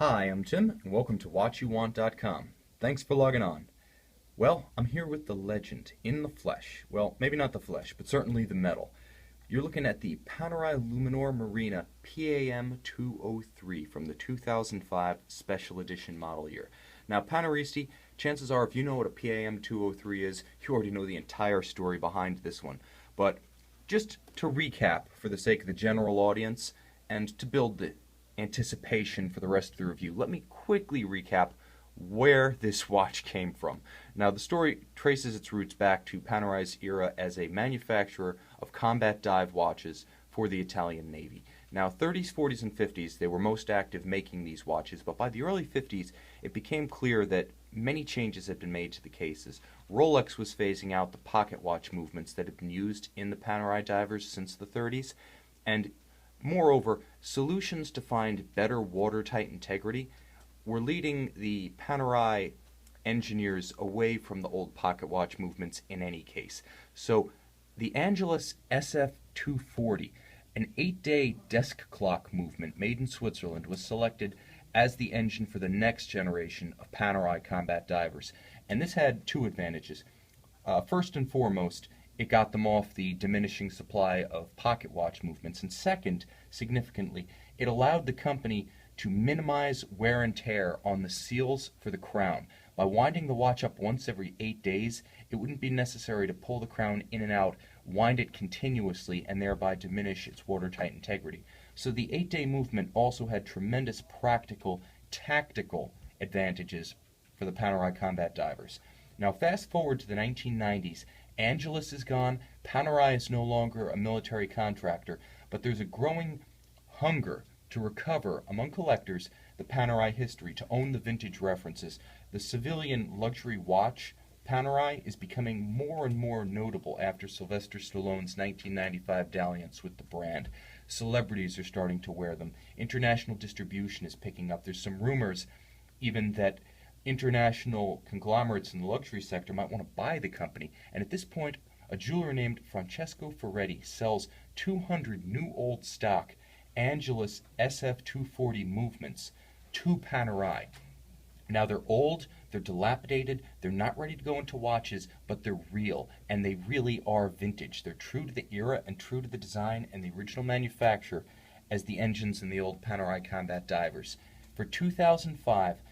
Hi, I'm Tim, and welcome to WatchYouWant.com. Thanks for logging on. Well, I'm here with the legend in the flesh. Well, maybe not the flesh, but certainly the metal. You're looking at the Panerai Luminor Marina PAM 203 from the 2005 Special Edition model year. Now, Paneristi, chances are if you know what a PAM 203 is, you already know the entire story behind this one. But just to recap for the sake of the general audience and to build the anticipation for the rest of the review, let me quickly recap where this watch came from. Now, the story traces its roots back to Panerai's era as a manufacturer of combat dive watches for the Italian Navy. Now, 30s, 40s, and 50s, they were most active making these watches, but by the early 50s, it became clear that many changes had been made to the cases. Rolex was phasing out the pocket watch movements that had been used in the Panerai divers since the 30s, and moreover, solutions to find better watertight integrity were leading the Panerai engineers away from the old pocket watch movements in any case. So the Angelus SF 240, an 8-day desk clock movement made in Switzerland, was selected as the engine for the next generation of Panerai combat divers. And this had two advantages. First and foremost, it got them off the diminishing supply of pocket watch movements, and second, significantly, it allowed the company to minimize wear and tear on the seals for the crown. By winding the watch up once every 8 days, it wouldn't be necessary to pull the crown in and out, wind it continuously, and thereby diminish its watertight integrity. So the 8-day movement also had tremendous practical, tactical advantages for the Panerai combat divers. Now fast forward to the 1990s, Angelus is gone, Panerai is no longer a military contractor, but there's a growing hunger to recover among collectors the Panerai history, to own the vintage references. The civilian luxury watch, Panerai, is becoming more and more notable after Sylvester Stallone's 1995 dalliance with the brand. Celebrities are starting to wear them. International distribution is picking up. There's some rumors even that international conglomerates in the luxury sector might want to buy the company, and at this point a jeweler named Francesco Ferretti sells 200 new old stock Angelus SF 240 movements to Panerai. Now they're old, they're dilapidated, they're not ready to go into watches, but they're real, and they really are vintage. They're true to the era and true to the design and the original manufacturer as the engines in the old Panerai combat divers. For 2005,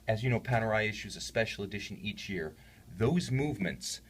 as you know, Panerai issues a special edition each year. Those movements,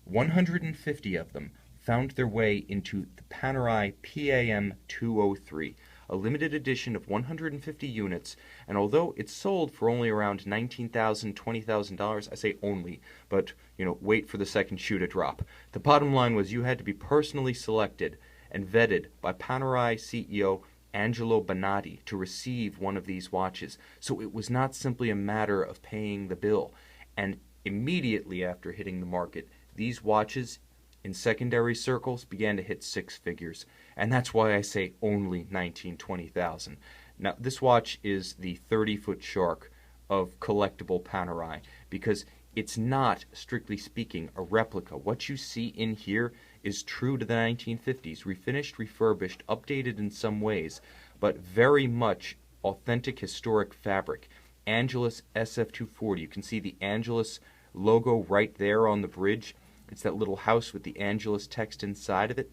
150 of them, found their way into the Panerai PAM 203, a limited edition of 150 units, and although it's sold for only around $19,000, $20,000, I say only, but, wait for the second shoe to drop. The bottom line was you had to be personally selected and vetted by Panerai CEO Angelo Bonatti to receive one of these watches, so it was not simply a matter of paying the bill. And immediately after hitting the market, these watches in secondary circles began to hit six figures, and that's why I say only 19, 20,000. Now, this watch is the 30-foot shark of collectible Panerai, because it's not, strictly speaking, a replica. What you see in here is true to the 1950s, refinished, refurbished, updated in some ways, but very much authentic historic fabric. Angelus SF 240, you can see the Angelus logo right there on the bridge. It's that little house with the Angelus text inside of it.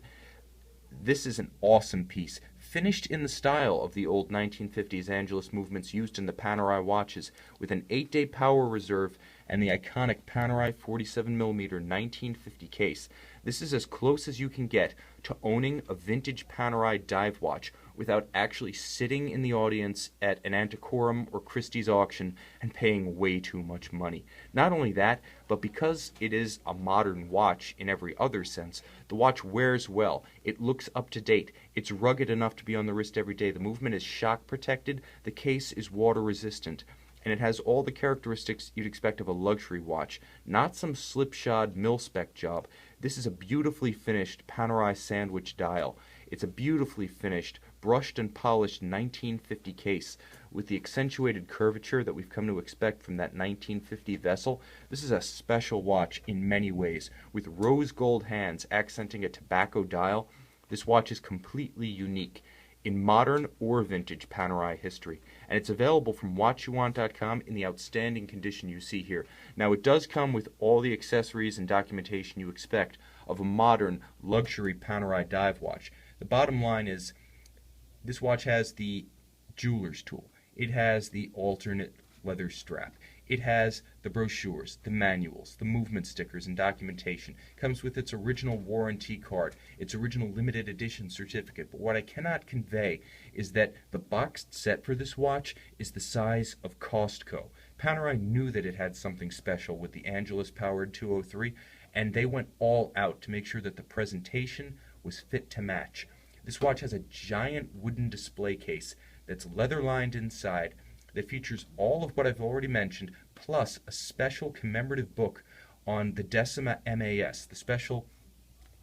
This is an awesome piece, finished in the style of the old 1950s Angelus movements used in the Panerai watches, with an 8-day power reserve and the iconic Panerai 47mm 1950 case. This is as close as you can get to owning a vintage Panerai dive watch without actually sitting in the audience at an Antiquorum or Christie's auction and paying way too much money. Not only that, but because it is a modern watch in every other sense, the watch wears well, it looks up to date, it's rugged enough to be on the wrist every day, the movement is shock protected, the case is water resistant, and it has all the characteristics you'd expect of a luxury watch, not some slipshod mil-spec job. This is a beautifully finished Panerai sandwich dial. It's a beautifully finished, brushed and polished 1950 case with the accentuated curvature that we've come to expect from that 1950 vessel. This is a special watch in many ways, with rose gold hands accenting a tobacco dial. This watch is completely unique. in modern or vintage Panerai history, and it's available from watchyouwant.com in the outstanding condition you see here. Now, it does come with all the accessories and documentation you expect of a modern luxury Panerai dive watch. The bottom line is this watch has the jeweler's tool. It has the alternate leather strap. It has the brochures, the manuals, the movement stickers, and documentation. It comes with its original warranty card, its original limited edition certificate. But what I cannot convey is that the boxed set for this watch is the size of Costco. Panerai knew that it had something special with the Angelus-powered 203, and they went all out to make sure that the presentation was fit to match. This watch has a giant wooden display case that's leather-lined inside, that features all of what I've already mentioned, plus a special commemorative book on the Decima MAS, the special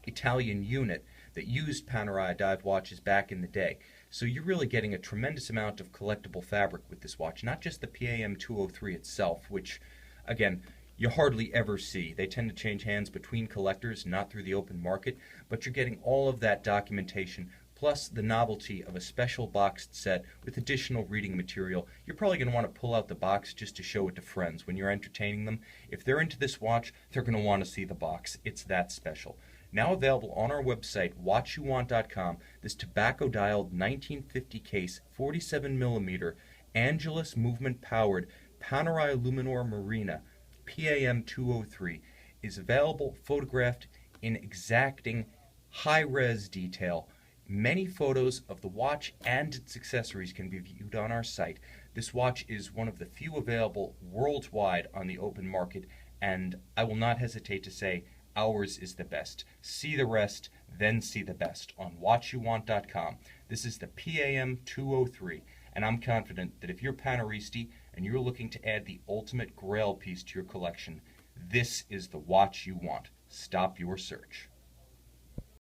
Italian unit that used Panerai dive watches back in the day. So you're really getting a tremendous amount of collectible fabric with this watch, not just the PAM 203 itself, which, again, you hardly ever see. They tend to change hands between collectors, not through the open market, but you're getting all of that documentation, plus the novelty of a special boxed set with additional reading material. You're probably going to want to pull out the box just to show it to friends when you're entertaining them. If they're into this watch, they're going to want to see the box. It's that special. Now available on our website, watchyouwant.com, this tobacco-dialed 1950 case, 47mm, Angelus movement-powered Panerai Luminor Marina PAM 203 is available, photographed in exacting high-res detail. Many photos of the watch and its accessories can be viewed on our site. This watch is one of the few available worldwide on the open market, and I will not hesitate to say ours is the best. See the rest, then see the best on watchyouwant.com. This is the PAM 203, and I'm confident that if you're Paneristi and you're looking to add the ultimate grail piece to your collection, this is the watch you want. Stop your search.